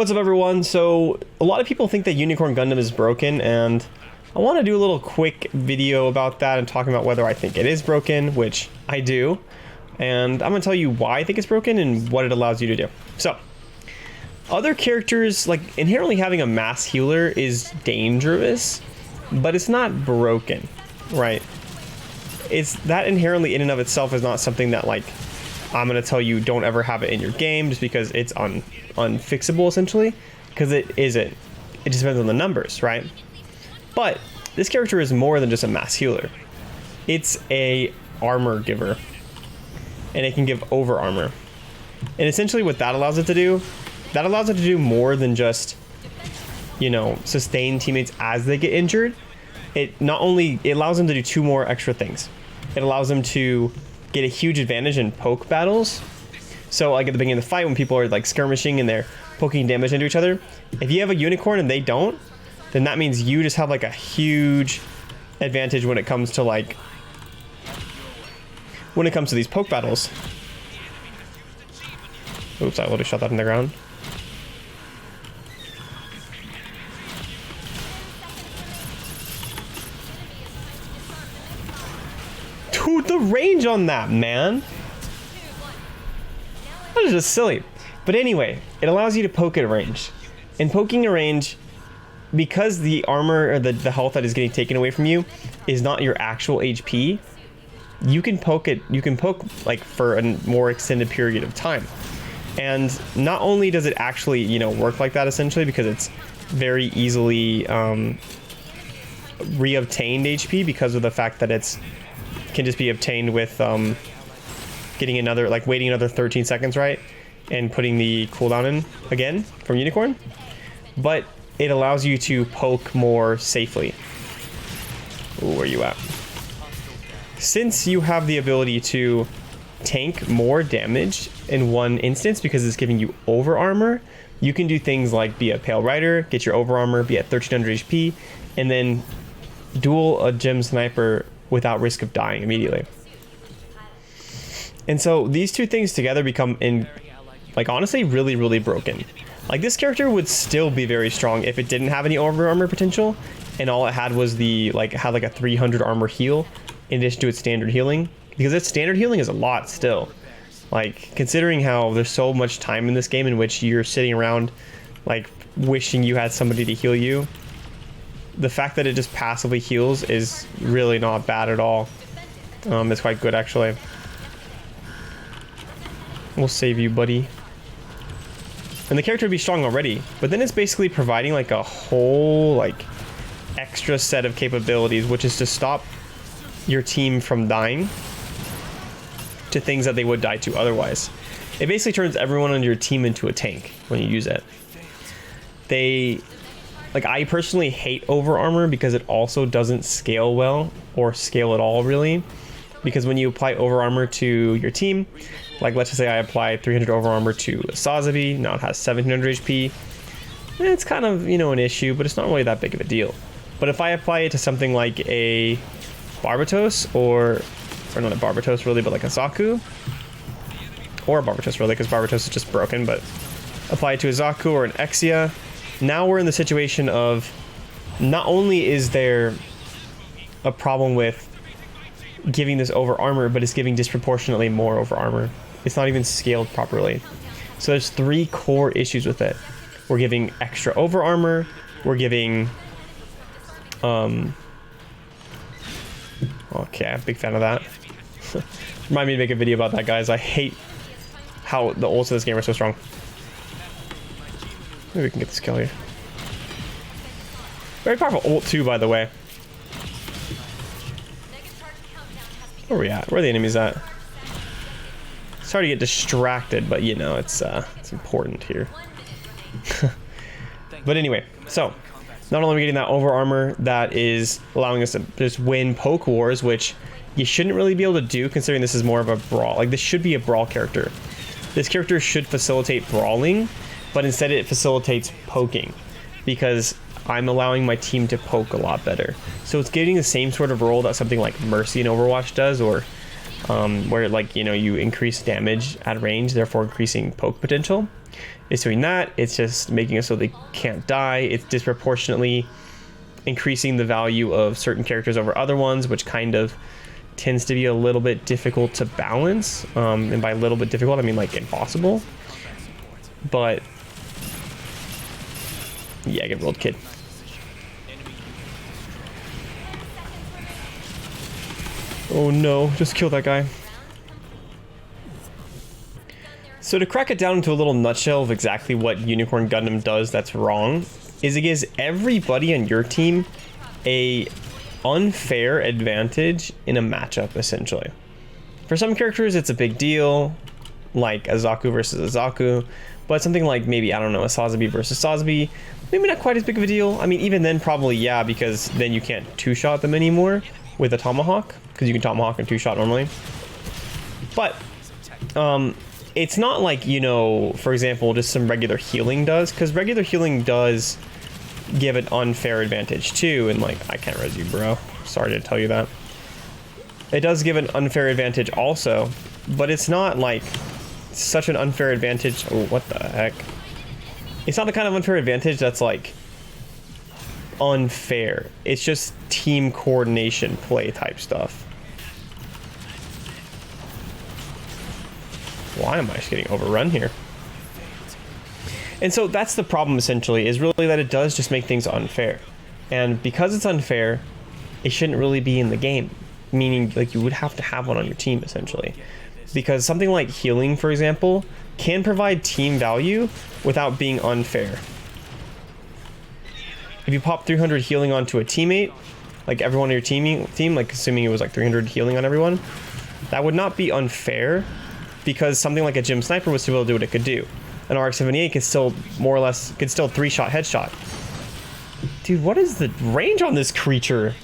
What's up, everyone? So a lot of people think that Unicorn Gundam is broken, and I want to do a little quick video about that and talking about whether I think it is broken, which I do, and I'm gonna tell you why I think it's broken and what it allows you to do. So other characters, like inherently having a mass healer is dangerous, but it's not broken, right? It's that inherently in and of itself is not something that, like, I'm gonna tell you don't ever have it in your game just because it's unfixable, essentially, because it isn't. It just depends on the numbers, right? But this character is more than just a mass healer. It's a armor giver, and it can give over armor. And essentially what that allows it to do, that allows it to do more than just, you know, sustain teammates as they get injured. It allows them to do two more extra things. It allows them to get a huge advantage in poke battles. So like at the beginning of the fight when people are like skirmishing and they're poking damage into each other, if you have a unicorn and they don't, then that means you just have like a huge advantage when it comes to these poke battles. Oops, I literally shot that in the ground. Dude, the range on that, man. That is just silly. But anyway, it allows you to poke at range. And poking at range, because the armor or the health that is getting taken away from you is not your actual HP, you can poke like for a more extended period of time. And not only does it actually, you know, work like that essentially because it's very easily reobtained HP because of the fact that it's can just be obtained with getting another, like waiting another 13 seconds, right? And putting the cooldown in again from Unicorn. But it allows you to poke more safely. Ooh, where are you at? Since you have the ability to tank more damage in one instance because it's giving you over armor, you can do things like be a Pale Rider, get your over armor, be at 1300 HP, and then duel a gem sniper without risk of dying immediately. And so these two things together become, like, honestly really, really broken. Like, this character would still be very strong if it didn't have any over armor potential and all it had was had like a 300 armor heal in addition to its standard healing, because its standard healing is a lot still. Like, considering how there's so much time in this game in which you're sitting around like wishing you had somebody to heal you, the fact that it just passively heals is really not bad at all. It's quite good, actually. We'll save you, buddy. And the character would be strong already, but then it's basically providing like a whole like extra set of capabilities, which is to stop your team from dying to things that they would die to otherwise. It basically turns everyone on your team into a tank when you use it. Like, I personally hate over armor because it also doesn't scale well, or scale at all, really. Because when you apply over armor to your team, like let's just say I apply 300 over armor to Sazabi, now it has 1700 HP. It's kind of, you know, an issue, but it's not really that big of a deal. But if I apply it to something like a Barbatos, or not a Barbatos really, but like a Zaku, or a Barbatos really, because Barbatos is just broken, but apply it to a Zaku or an Exia, now we're in the situation of not only is there a problem with giving this over armor, but it's giving disproportionately more over armor. It's not even scaled properly. So there's three core issues with it. We're giving extra over armor, we're giving okay, I'm a big fan of that. Remind me to make a video about that, guys. I hate how the ults of this game are so strong. Maybe we can get this kill here. Very powerful ult too, by the way. Where are we at? Where are the enemies at? It's hard to get distracted, but you know, it's important here. But anyway, so not only are we getting that over armor that is allowing us to just win poke wars, which you shouldn't really be able to do considering this is more of a brawl. Like, this should be a brawl character. This character should facilitate brawling, but instead it facilitates poking because I'm allowing my team to poke a lot better. So it's getting the same sort of role that something like Mercy in Overwatch does, or where like, you know, you increase damage at range, therefore increasing poke potential. It's doing that. It's just making it so they can't die. It's disproportionately increasing the value of certain characters over other ones, which kind of tends to be a little bit difficult to balance. And by a little bit difficult, I mean like impossible. But yeah, get rolled, kid. Oh no, just kill that guy. So to crack it down into a little nutshell of exactly what Unicorn Gundam does that's wrong, is it gives everybody on your team a unfair advantage in a matchup, essentially. For some characters, it's a big deal, like Azaku versus Azaku, but something like maybe, I don't know, a Sazabi versus Sazabi, maybe not quite as big of a deal. I mean, even then, probably, yeah, because then you can't two-shot them anymore with a Tomahawk, because you can Tomahawk and two-shot normally. But, it's not like, you know, for example, just some regular healing does, because regular healing does give an unfair advantage too, and like, I can't res you, bro. Sorry to tell you that. It does give an unfair advantage also, but it's not like such an unfair advantage. Oh, what the heck? It's not the kind of unfair advantage that's like unfair. It's just team coordination play type stuff. Why am I just getting overrun here? And so that's the problem, essentially, is really that it does just make things unfair. And because it's unfair, it shouldn't really be in the game. Meaning, like, you would have to have one on your team, essentially. Because something like healing, for example, can provide team value without being unfair. If you pop 300 healing onto a teammate, like everyone on your team, like assuming it was like 300 healing on everyone, that would not be unfair, because something like a Gym Sniper was still able to do what it could do. An RX-78 can still, more or less, could still 3-shot headshot. Dude, what is the range on this creature?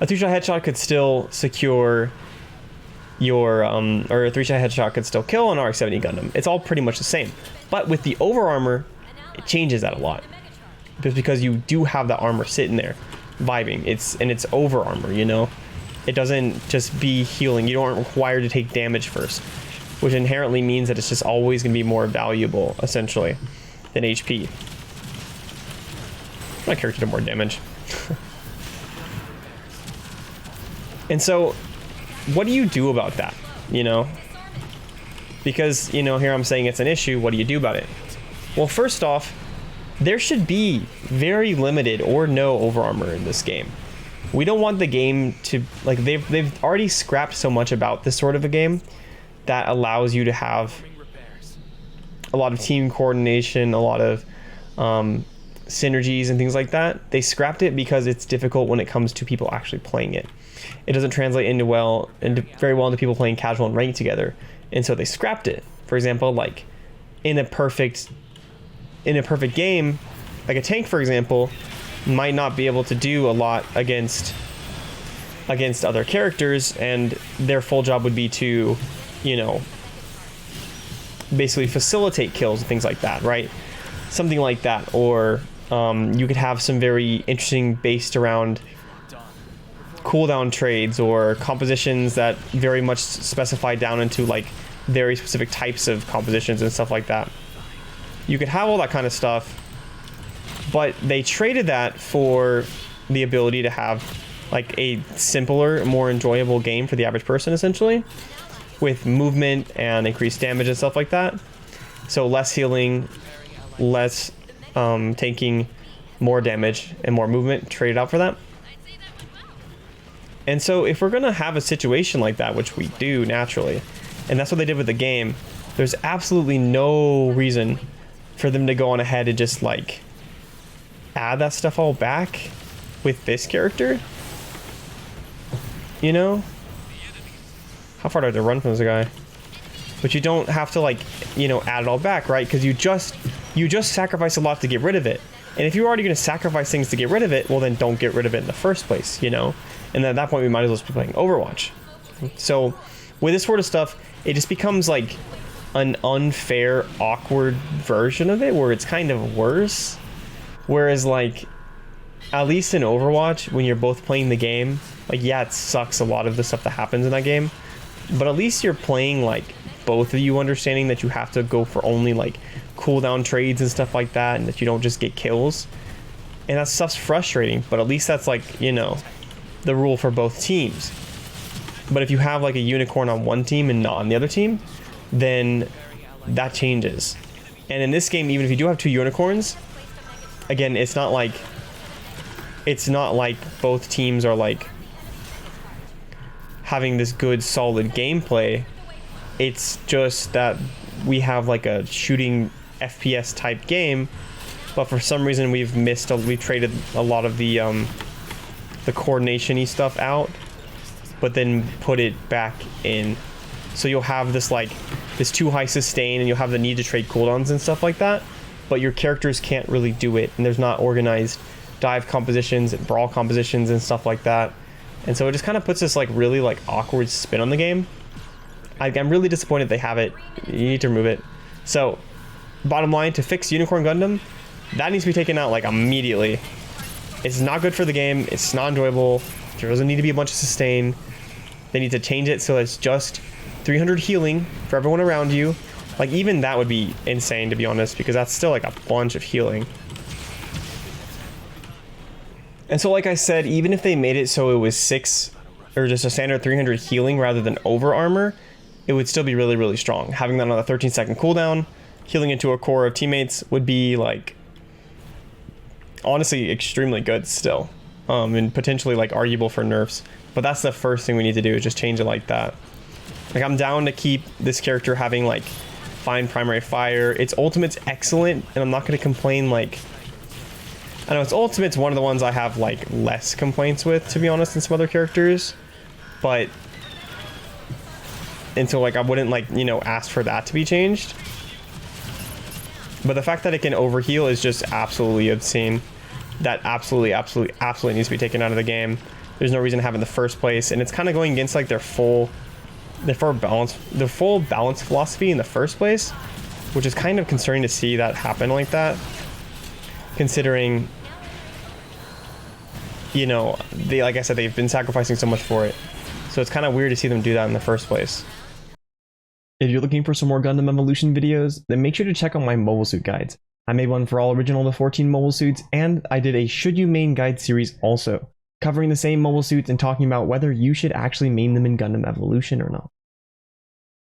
A 3-shot headshot could still secure your, or a 3-shot headshot could still kill an RX-70 Gundam. It's all pretty much the same. But with the over armor, it changes that a lot. Just because you do have that armor sitting there, vibing. It's over armor, you know? It doesn't just be healing. You aren't required to take damage first, which inherently means that it's just always going to be more valuable, essentially, than HP. My character did more damage. And so, what do you do about that, you know? Because, you know, here I'm saying it's an issue, what do you do about it? Well, first off, there should be very limited or no over armor in this game. We don't want the game to, like, they've already scrapped so much about this sort of a game that allows you to have a lot of team coordination, a lot of synergies and things like that. They scrapped it because it's difficult when it comes to people actually playing it. It doesn't translate very well into people playing casual and ranked together, and so they scrapped it. For example, like in a perfect game, like a tank, for example, might not be able to do a lot against other characters, and their full job would be to, you know, basically facilitate kills and things like that, right? Something like that. Or you could have some very interesting based around cooldown trades or compositions that very much specify down into like very specific types of compositions and stuff like that. You could have all that kind of stuff, but they traded that for the ability to have like a simpler, more enjoyable game for the average person, essentially, with movement and increased damage and stuff like that. So less healing, less taking, more damage and more movement traded out for that. And so if we're gonna have a situation like that, which we do naturally, and that's what they did with the game, there's absolutely no reason for them to go on ahead and just like add that stuff all back with this character. You know? How far do I have to run from this guy? But you don't have to, like, you know, add it all back, right? Because you just sacrifice a lot to get rid of it. And if you're already going to sacrifice things to get rid of it, well, then don't get rid of it in the first place, you know? And then at that point, we might as well just be playing Overwatch. So with this sort of stuff, it just becomes like an unfair, awkward version of it where it's kind of worse. Whereas, like, at least in Overwatch, when you're both playing the game, like, yeah, it sucks a lot of the stuff that happens in that game, but at least you're playing like both of you understanding that you have to go for only like cooldown trades and stuff like that, and that you don't just get kills. And that stuff's frustrating, but at least that's like, you know, the rule for both teams. But if you have like a unicorn on one team and not on the other team, then that changes. And in this game, even if you do have two unicorns, again, it's not like both teams are like having this good solid gameplay. It's just that we have like a shooting FPS type game, but for some reason we've traded a lot of the coordination-y stuff out, but then put it back in. So you'll have this too high sustain, and you'll have the need to trade cooldowns and stuff like that, but your characters can't really do it, and there's not organized dive compositions and brawl compositions and stuff like that. And so it just kind of puts this like really like awkward spin on the game. I'm really disappointed they have it. You need to remove it. So bottom line, to fix Unicorn Gundam, that needs to be taken out like immediately. It's not good for the game. It's not enjoyable. There doesn't need to be a bunch of sustain. They need to change it so it's just 300 healing for everyone around you. Like, even that would be insane, to be honest, because that's still like a bunch of healing. And so, like I said, even if they made it so it was 6 or just a standard 300 healing rather than over armor, it would still be really, really strong. Having that on a 13-second cooldown, healing into a core of teammates would be like, honestly, extremely good still. And potentially like arguable for nerfs. But that's the first thing we need to do, is just change it like that. Like, I'm down to keep this character having like fine primary fire. Its ultimate's excellent, and I'm not going to complain. Like, I know its ultimate's one of the ones I have like less complaints with, to be honest, than some other characters. But until like I wouldn't like, you know, ask for that to be changed. But the fact that it can overheal is just absolutely obscene. That absolutely needs to be taken out of the game. There's no reason to have it in the first place, and it's kind of going against like their full balance philosophy in the first place, which is kind of concerning to see that happen like that, considering, you know, like I said, they've been sacrificing so much for it. So it's kind of weird to see them do that in the first place. If you're looking for some more Gundam Evolution videos, then make sure to check out my mobile suit guides. I made one for all original to 14 mobile suits, and I did a Should You Main guide series also, covering the same mobile suits and talking about whether you should actually main them in Gundam Evolution or not.